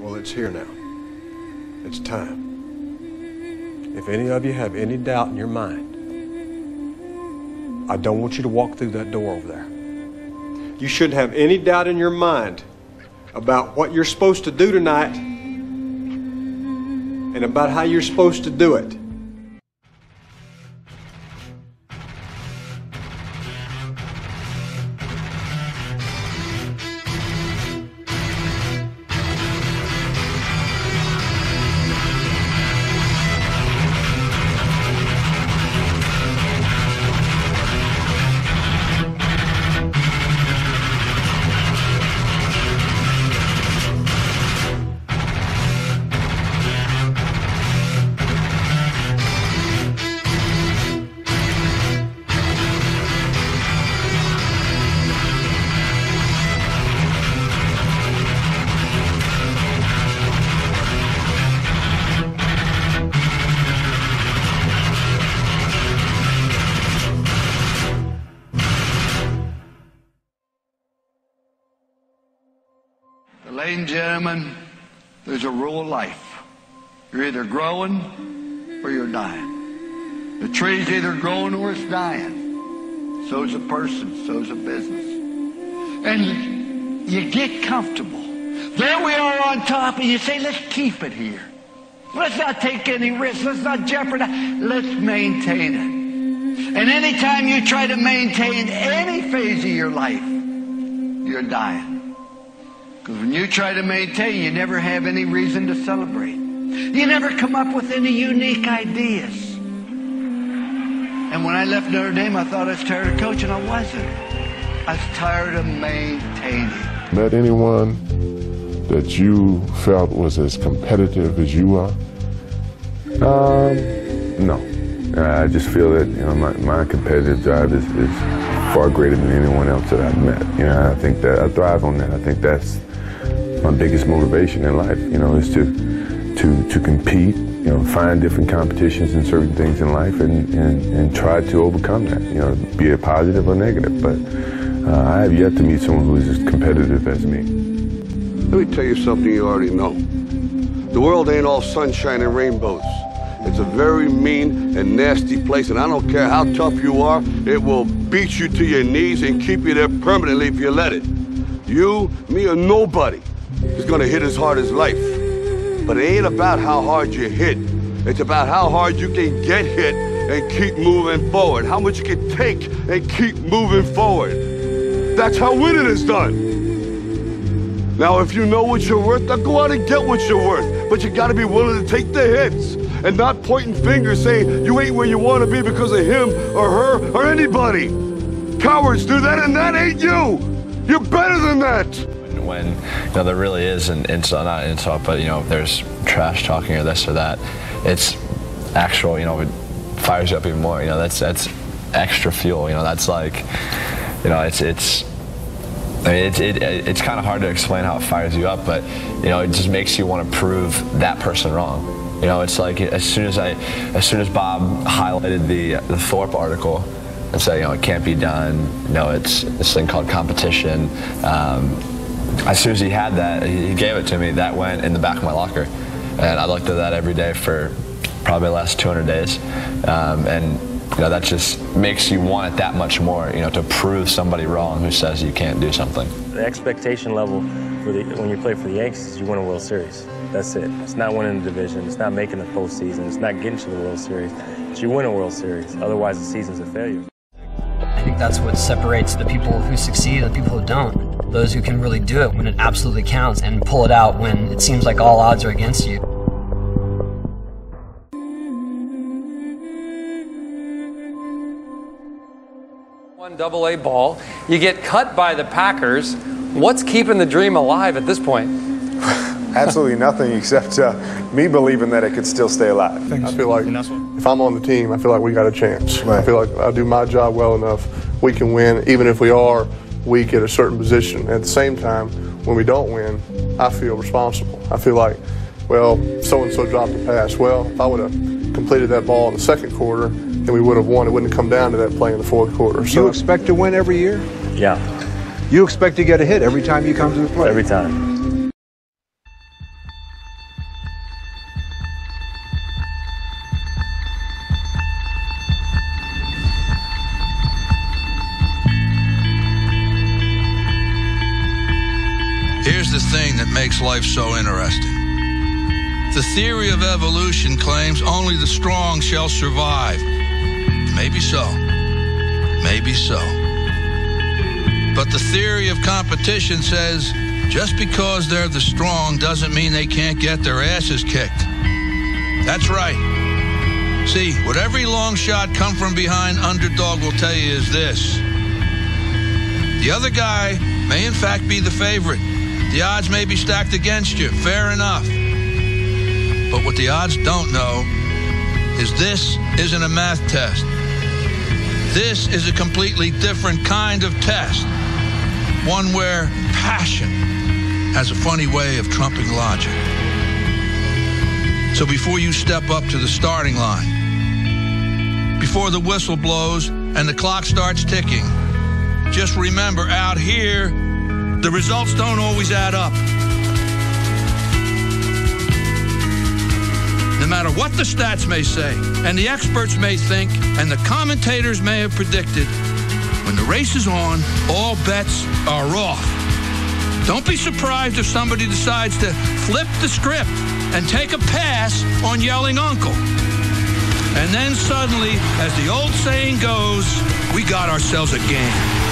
Well, it's here now. It's time. If any of you have any doubt in your mind, I don't want you to walk through that door over there. You shouldn't have any doubt in your mind about what you're supposed to do tonight and about how you're supposed to do it. Ladies and gentlemen, there's a rule of life. You're either growing or you're dying. The tree's either growing or it's dying. So's a person, so's a business. And you get comfortable. There we are on top, and you say, let's keep it here. Let's not take any risks. Let's not jeopardize. Let's maintain it. And anytime you try to maintain any phase of your life, you're dying. Because when you try to maintain, you never have any reason to celebrate. You never come up with any unique ideas. And when I left Notre Dame, I thought I was tired of coaching. I wasn't. I was tired of maintaining. Met anyone that you felt was as competitive as you are? No. I just feel that my competitive drive is far greater than anyone else that I've met. I think that I thrive on that. I think that's my biggest motivation in life, is to compete, find different competitions in certain things in life and try to overcome that, be it positive or negative. But I have yet to meet someone who is as competitive as me. Let me tell you something you already know. The world ain't all sunshine and rainbows. It's a very mean and nasty place, and I don't care how tough you are, it will beat you to your knees and keep you there permanently if you let it. You, me, or nobody is gonna hit as hard as life. But it ain't about how hard you hit. It's about how hard you can get hit and keep moving forward. How much you can take and keep moving forward. That's how winning is done. Now, if you know what you're worth, now go out and get what you're worth. But you gotta be willing to take the hits and not pointing fingers saying you ain't where you wanna be because of him or her or anybody. Cowards do that, and that ain't you. You're better than that. When there really is not an insult, but there's trash talking or this or that, it's actual, it fires you up even more. That's extra fuel. That's like, it's kind of hard to explain how it fires you up, but it just makes you want to prove that person wrong. It's like as soon as Bob highlighted the Thorpe article and said, it can't be done. It's this thing called competition. As soon as he had that, he gave it to me. That went in the back of my locker, and I looked at that every day for probably the last 200 days. And that just makes you want it that much more. To prove somebody wrong who says you can't do something. The expectation level when you play for the Yankees is you win a World Series. That's it. It's not winning the division. It's not making the postseason. It's not getting to the World Series. It's you win a World Series. Otherwise, the season's a failure. I think that's what separates the people who succeed and the people who don't. Those who can really do it when it absolutely counts and pull it out when it seems like all odds are against you. One AA ball, you get cut by the Packers. What's keeping the dream alive at this point? Absolutely nothing except me believing that it could still stay alive. I feel like if I'm on the team, I feel like we got a chance. Right. I feel like I'll do my job well enough, we can win, even if we are weak at a certain position. At the same time, when we don't win, I feel responsible. I feel like, well, so-and-so dropped a pass. Well, if I would have completed that ball in the second quarter, then we would have won. It wouldn't come down to that play in the fourth quarter. So, you expect to win every year? Yeah. You expect to get a hit every time you come to the plate? Every time. Here's the thing that makes life so interesting. The theory of evolution claims only the strong shall survive. Maybe so. Maybe so. But the theory of competition says just because they're the strong doesn't mean they can't get their asses kicked. That's right. See, what every long shot come from behind underdog will tell you is this. The other guy may in fact be the favorite. The odds may be stacked against you. Fair enough. But what the odds don't know is this isn't a math test. This is a completely different kind of test. One where passion has a funny way of trumping logic. So before you step up to the starting line, before the whistle blows and the clock starts ticking, just remember, out here, the results don't always add up. No matter what the stats may say, and the experts may think, and the commentators may have predicted, when the race is on, all bets are off. Don't be surprised if somebody decides to flip the script and take a pass on yelling uncle. And then suddenly, as the old saying goes, we got ourselves a game.